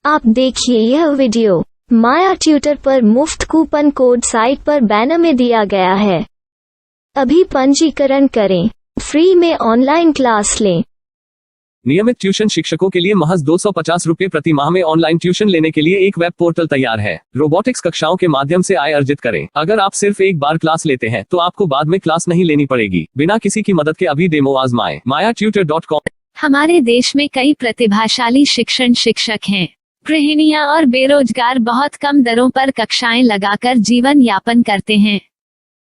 आप देखिए यह वीडियो माया ट्यूटर पर मुफ्त कूपन कोड साइट पर बैनर में दिया गया है। अभी पंजीकरण करें, फ्री में ऑनलाइन क्लास लें। नियमित ट्यूशन शिक्षकों के लिए महज 250 रुपये प्रति माह में ऑनलाइन ट्यूशन लेने के लिए एक वेब पोर्टल तैयार है। रोबोटिक्स कक्षाओं के माध्यम से आय अर्जित करें। अगर आप सिर्फ एक बार क्लास लेते हैं तो आपको बाद में क्लास नहीं लेनी पड़ेगी। बिना किसी की मदद के अभी डेमो आजमाएं। mayaTutor.com। हमारे देश में कई प्रतिभाशाली शिक्षक हैं। गृहिणियां और बेरोजगार बहुत कम दरों पर कक्षाएं लगाकर जीवन यापन करते हैं,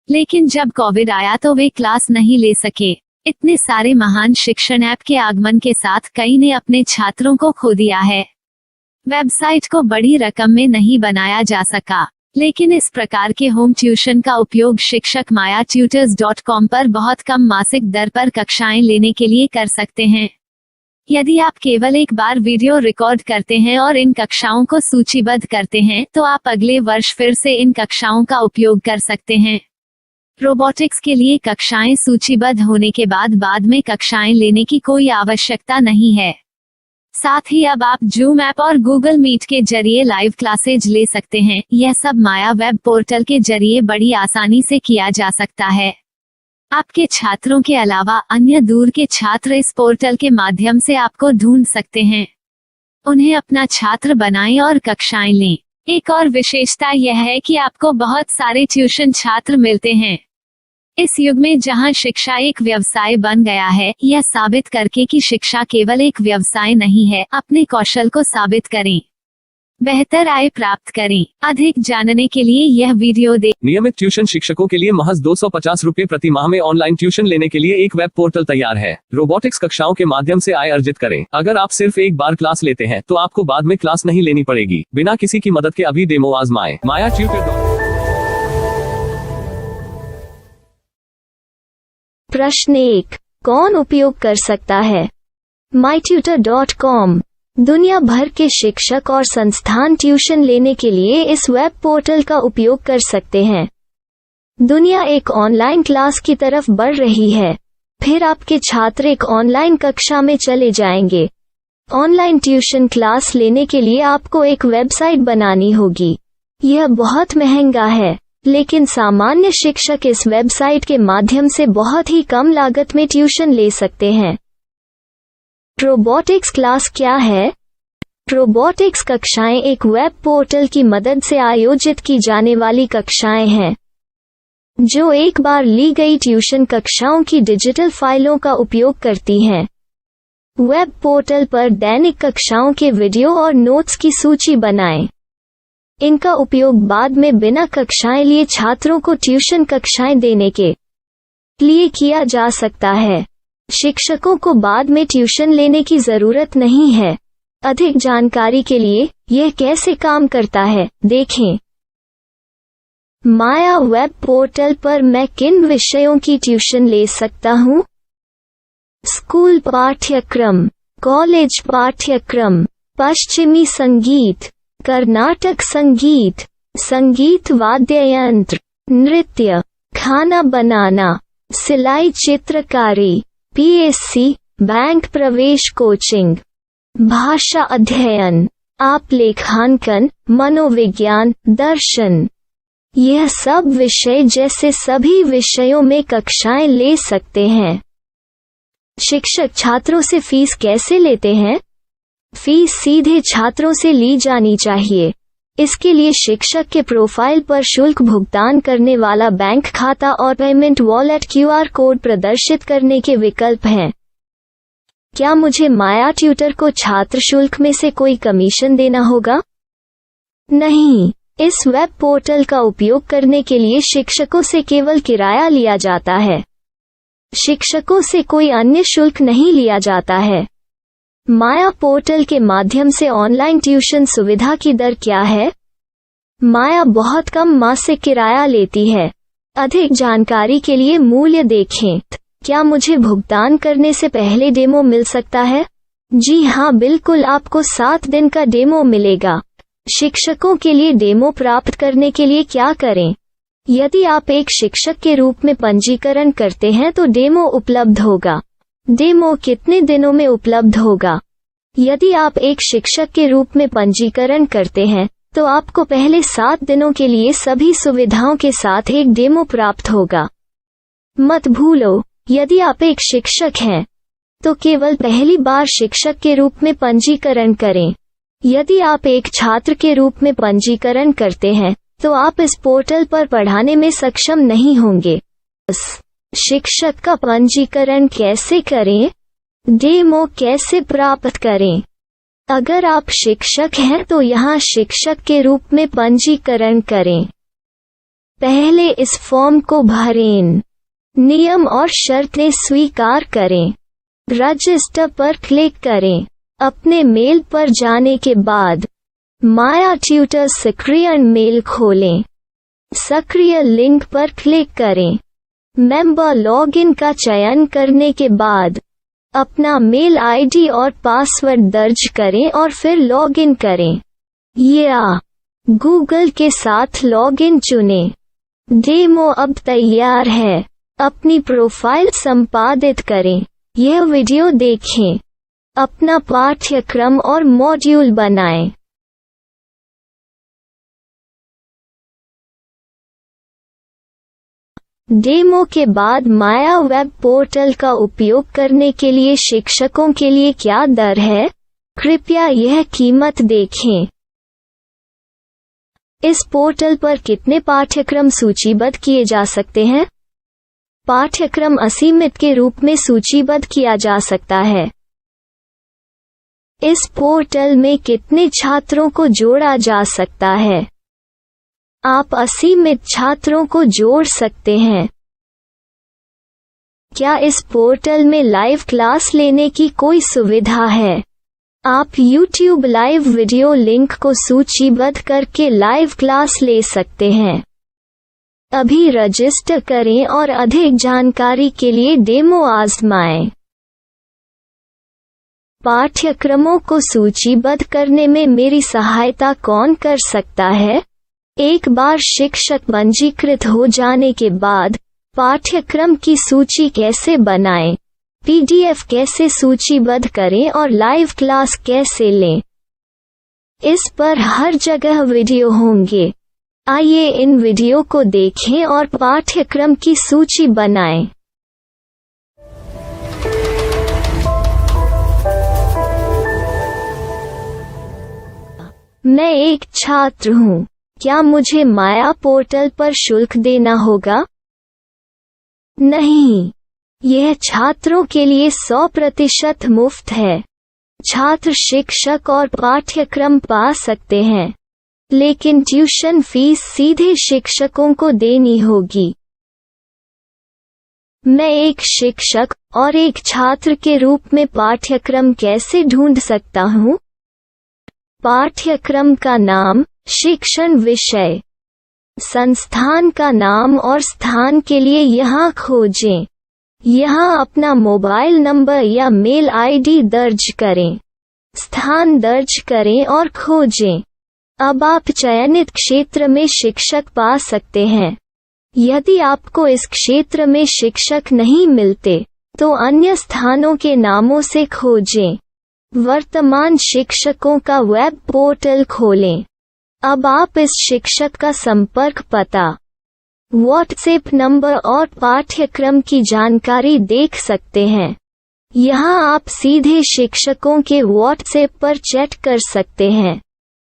लेकिन जब कोविड आया तो वे क्लास नहीं ले सके। इतने सारे महान शिक्षण ऐप के आगमन के साथ कई ने अपने छात्रों को खो दिया है। वेबसाइट को बड़ी रकम में नहीं बनाया जा सका, लेकिन इस प्रकार के होम ट्यूशन का उपयोग शिक्षक mayaTutors.com पर बहुत कम मासिक दर पर कक्षाएं लेने के लिए कर सकते हैं। यदि आप केवल एक बार वीडियो रिकॉर्ड करते हैं और इन कक्षाओं को सूचीबद्ध करते हैं तो आप अगले वर्ष फिर से इन कक्षाओं का उपयोग कर सकते हैं। रोबोटिक्स के लिए कक्षाएं सूचीबद्ध होने के बाद में कक्षाएं लेने की कोई आवश्यकता नहीं है। साथ ही अब आप जूम ऐप और गूगल मीट के जरिए लाइव क्लासेज ले सकते हैं। यह सब माया वेब पोर्टल के जरिए बड़ी आसानी से किया जा सकता है। आपके छात्रों के अलावा अन्य दूर के छात्र इस पोर्टल के माध्यम से आपको ढूंढ सकते हैं। उन्हें अपना छात्र बनाएं और कक्षाएं लें। एक और विशेषता यह है कि आपको बहुत सारे ट्यूशन छात्र मिलते हैं। इस युग में जहां शिक्षा एक व्यवसाय बन गया है, यह साबित करके कि शिक्षा केवल एक व्यवसाय नहीं है, अपने कौशल को साबित करें, बेहतर आय प्राप्त करें। अधिक जानने के लिए यह वीडियो देखें। नियमित ट्यूशन शिक्षकों के लिए महज 250 रुपये प्रति माह में ऑनलाइन ट्यूशन लेने के लिए एक वेब पोर्टल तैयार है। रोबोटिक्स कक्षाओं के माध्यम से आय अर्जित करें। अगर आप सिर्फ एक बार क्लास लेते हैं तो आपको बाद में क्लास नहीं लेनी पड़ेगी। बिना किसी की मदद के अभी डेमो आजमाएं। mayaTutor.com। प्रश्न 1, कौन उपयोग कर सकता है? myTutor.com। दुनिया भर के शिक्षक और संस्थान ट्यूशन लेने के लिए इस वेब पोर्टल का उपयोग कर सकते हैं। दुनिया एक ऑनलाइन क्लास की तरफ बढ़ रही है। फिर आपके छात्र एक ऑनलाइन कक्षा में चले जाएंगे। ऑनलाइन ट्यूशन क्लास लेने के लिए आपको एक वेबसाइट बनानी होगी। यह बहुत महंगा है, लेकिन सामान्य शिक्षक इस वेबसाइट के माध्यम से बहुत ही कम लागत में ट्यूशन ले सकते हैं। रोबोटिक्स क्लास क्या है? रोबोटिक्स कक्षाएं एक वेब पोर्टल की मदद से आयोजित की जाने वाली कक्षाएं हैं, जो एक बार ली गई ट्यूशन कक्षाओं की डिजिटल फाइलों का उपयोग करती हैं। वेब पोर्टल पर दैनिक कक्षाओं के वीडियो और नोट्स की सूची बनाएं। इनका उपयोग बाद में बिना कक्षाएं लिए छात्रों को ट्यूशन कक्षाएं देने के लिए किया जा सकता है। शिक्षकों को बाद में ट्यूशन लेने की जरूरत नहीं है। अधिक जानकारी के लिए यह कैसे काम करता है, देखें। माया वेब पोर्टल पर मैं किन विषयों की ट्यूशन ले सकता हूँ? स्कूल पाठ्यक्रम, कॉलेज पाठ्यक्रम, पश्चिमी संगीत, कर्नाटक संगीत, संगीत वाद्य यंत्र, नृत्य, खाना बनाना, सिलाई चित्रकारी, PSC, बैंक प्रवेश कोचिंग, भाषा अध्ययन, आप लेखांकन, मनोविज्ञान, दर्शन। यह सब विषय जैसे सभी विषयों में कक्षाएं ले सकते हैं। शिक्षक छात्रों से फीस कैसे लेते हैं? फीस सीधे छात्रों से ली जानी चाहिए। इसके लिए शिक्षक के प्रोफाइल पर शुल्क भुगतान करने वाला बैंक खाता और पेमेंट वॉलेट QR कोड प्रदर्शित करने के विकल्प हैं। क्या मुझे माया ट्यूटर को छात्र शुल्क में से कोई कमीशन देना होगा? नहीं, इस वेब पोर्टल का उपयोग करने के लिए शिक्षकों से केवल किराया लिया जाता है। शिक्षकों से कोई अन्य शुल्क नहीं लिया जाता है। माया पोर्टल के माध्यम से ऑनलाइन ट्यूशन सुविधा की दर क्या है? माया बहुत कम मासिक किराया लेती है। अधिक जानकारी के लिए मूल्य देखें। क्या मुझे भुगतान करने से पहले डेमो मिल सकता है? जी हाँ, बिल्कुल, आपको 7 दिन का डेमो मिलेगा। शिक्षकों के लिए डेमो प्राप्त करने के लिए क्या करें? यदि आप एक शिक्षक के रूप में पंजीकरण करते हैं तो डेमो उपलब्ध होगा। डेमो कितने दिनों में उपलब्ध होगा? यदि आप एक शिक्षक के रूप में पंजीकरण करते हैं तो आपको पहले 7 दिनों के लिए सभी सुविधाओं के साथ एक डेमो प्राप्त होगा। मत भूलो, यदि आप एक शिक्षक हैं तो केवल पहली बार शिक्षक के रूप में पंजीकरण करें। यदि आप एक छात्र के रूप में पंजीकरण करते हैं तो आप इस पोर्टल पर पढ़ाने में सक्षम नहीं होंगे। शिक्षक का पंजीकरण कैसे करें? डेमो कैसे प्राप्त करें? अगर आप शिक्षक हैं तो यहाँ शिक्षक के रूप में पंजीकरण करें। पहले इस फॉर्म को भरें। नियम और शर्तें स्वीकार करें। रजिस्टर पर क्लिक करें। अपने मेल पर जाने के बाद माया ट्यूटर सक्रिय मेल खोलें। सक्रिय लिंक पर क्लिक करें। मेंबर लॉगिन का चयन करने के बाद अपना मेल आईडी और पासवर्ड दर्ज करें और फिर लॉगिन करें या गूगल के साथ लॉगिन चुनें। डेमो अब तैयार है। अपनी प्रोफाइल संपादित करें। यह वीडियो देखें। अपना पाठ्यक्रम और मॉड्यूल बनाएं। डेमो के बाद माया वेब पोर्टल का उपयोग करने के लिए शिक्षकों के लिए क्या दर है? कृपया यह कीमत देखें। इस पोर्टल पर कितने पाठ्यक्रम सूचीबद्ध किए जा सकते हैं? पाठ्यक्रम असीमित के रूप में सूचीबद्ध किया जा सकता है। इस पोर्टल में कितने छात्रों को जोड़ा जा सकता है? आप असीमित छात्रों को जोड़ सकते हैं। क्या इस पोर्टल में लाइव क्लास लेने की कोई सुविधा है? आप YouTube लाइव वीडियो लिंक को सूचीबद्ध करके लाइव क्लास ले सकते हैं। अभी रजिस्टर करें और अधिक जानकारी के लिए डेमो आजमाएं। पाठ्यक्रमों को सूचीबद्ध करने में मेरी सहायता कौन कर सकता है? एक बार शिक्षक पंजीकृत हो जाने के बाद पाठ्यक्रम की सूची कैसे बनाएं, PDF कैसे सूचीबद्ध करें और लाइव क्लास कैसे लें, इस पर हर जगह वीडियो होंगे। आइए इन वीडियो को देखें और पाठ्यक्रम की सूची बनाएं। मैं एक छात्र हूँ। क्या मुझे माया पोर्टल पर शुल्क देना होगा? नहीं, यह छात्रों के लिए 100% मुफ्त है। छात्र शिक्षक और पाठ्यक्रम पा सकते हैं, लेकिन ट्यूशन फीस सीधे शिक्षकों को देनी होगी। मैं एक शिक्षक और एक छात्र के रूप में पाठ्यक्रम कैसे ढूंढ सकता हूँ? पाठ्यक्रम का नाम, शिक्षण विषय, संस्थान का नाम और स्थान के लिए यहाँ खोजें। यहाँ अपना मोबाइल नंबर या मेल आईडी दर्ज करें। स्थान दर्ज करें और खोजें। अब आप चयनित क्षेत्र में शिक्षक पा सकते हैं। यदि आपको इस क्षेत्र में शिक्षक नहीं मिलते तो अन्य स्थानों के नामों से खोजें। वर्तमान शिक्षकों का वेब पोर्टल खोलें। अब आप इस शिक्षक का संपर्क पता, व्हाट्सएप नंबर और पाठ्यक्रम की जानकारी देख सकते हैं। यहाँ आप सीधे शिक्षकों के व्हाट्सएप पर चैट कर सकते हैं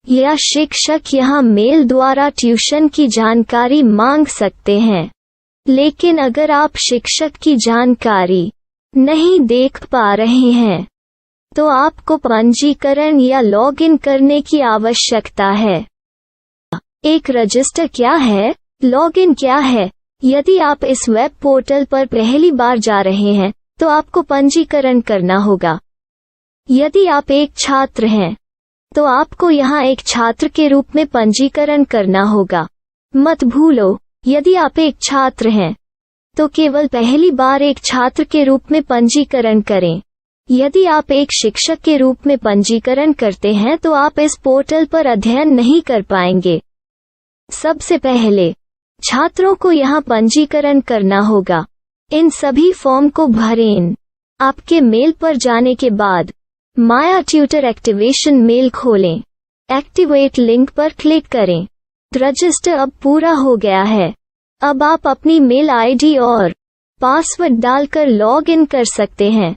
या शिक्षक यहाँ मेल द्वारा ट्यूशन की जानकारी मांग सकते हैं। लेकिन अगर आप शिक्षक की जानकारी नहीं देख पा रहे हैं तो आपको पंजीकरण या लॉगिन करने की आवश्यकता है। एक रजिस्टर क्या है? लॉगिन क्या है? यदि आप इस वेब पोर्टल पर पहली बार जा रहे हैं तो आपको पंजीकरण करना होगा। यदि आप एक छात्र हैं तो आपको यहाँ एक छात्र के रूप में पंजीकरण करना होगा। मत भूलो, यदि आप एक छात्र हैं तो केवल पहली बार एक छात्र के रूप में पंजीकरण करें। यदि आप एक शिक्षक के रूप में पंजीकरण करते हैं तो आप इस पोर्टल पर अध्ययन नहीं कर पाएंगे। सबसे पहले छात्रों को यहाँ पंजीकरण करना होगा। इन सभी फॉर्म को भरें। आपके मेल पर जाने के बाद माया ट्यूटर एक्टिवेशन मेल खोलें। एक्टिवेट लिंक पर क्लिक करें। रजिस्टर अब पूरा हो गया है। अब आप अपनी मेल आईडी और पासवर्ड डालकर लॉग इन कर सकते हैं।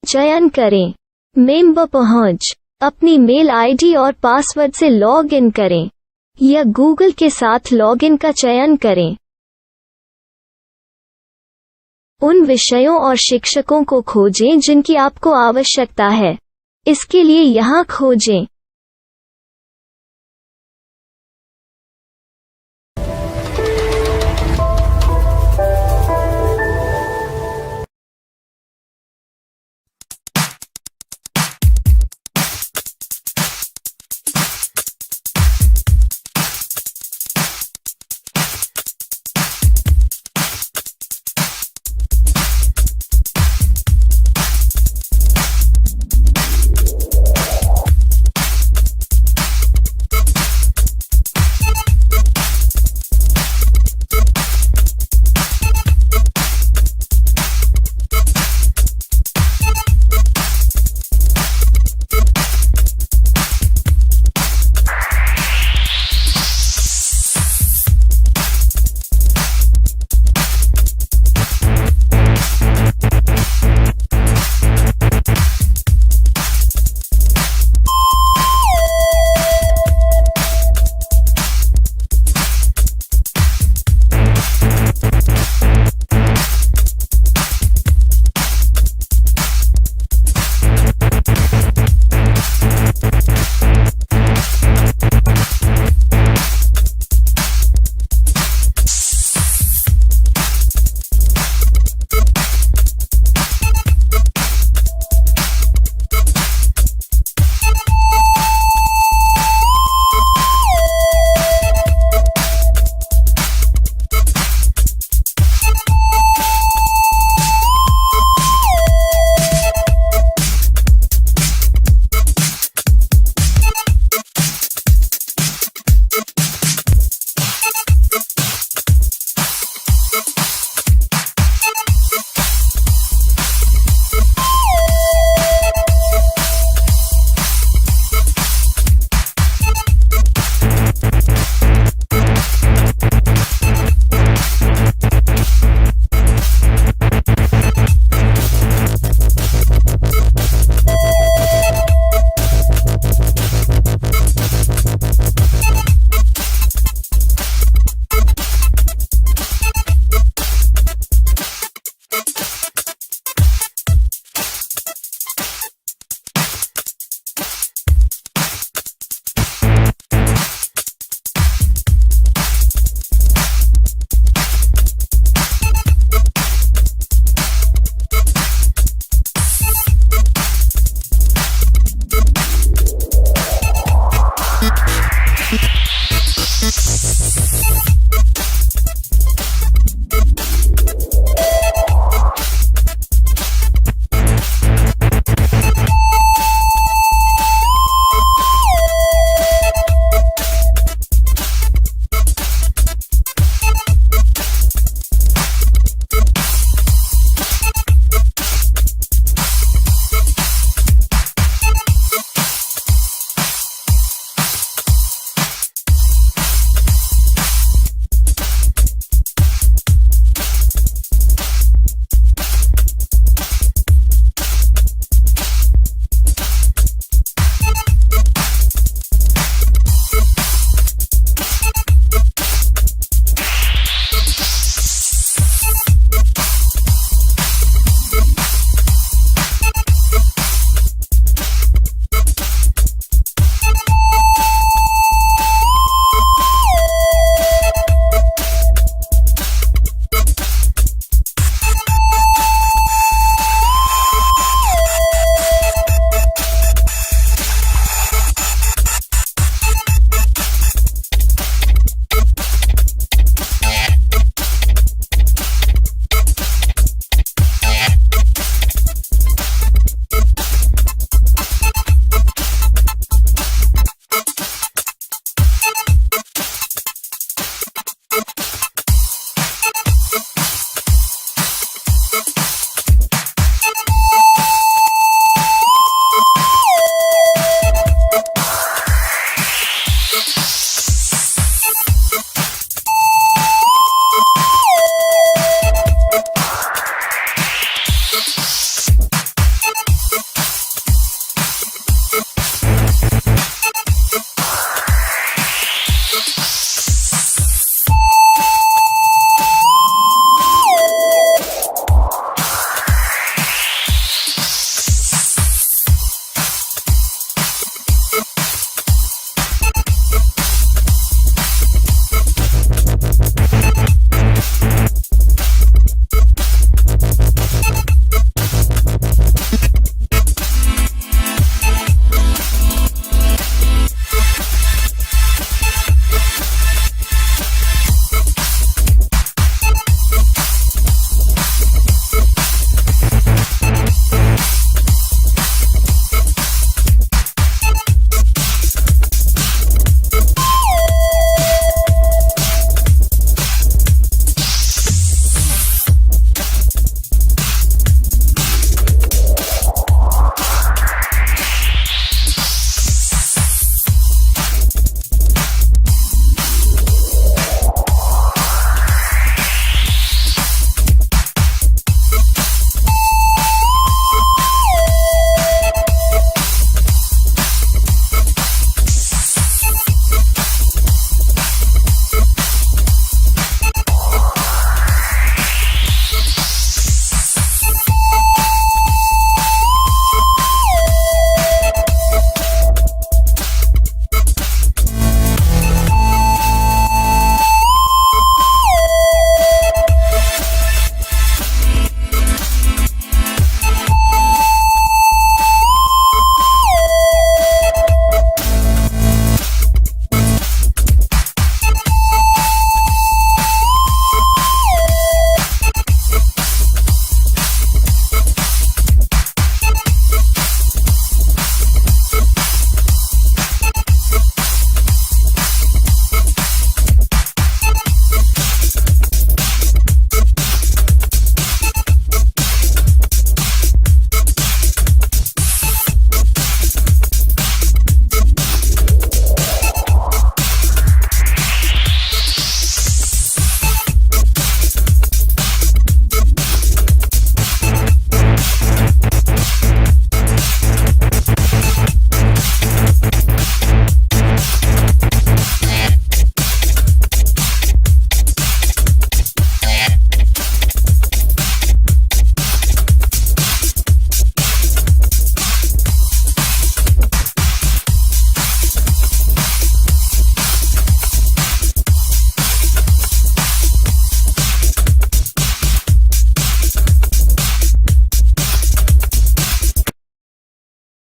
चयन करें मेंबर पहुंच। अपनी मेल आईडी और पासवर्ड से लॉग इन करें या गूगल के साथ लॉग इन का चयन करें। उन विषयों और शिक्षकों को खोजें जिनकी आपको आवश्यकता है। इसके लिए यहाँ खोजें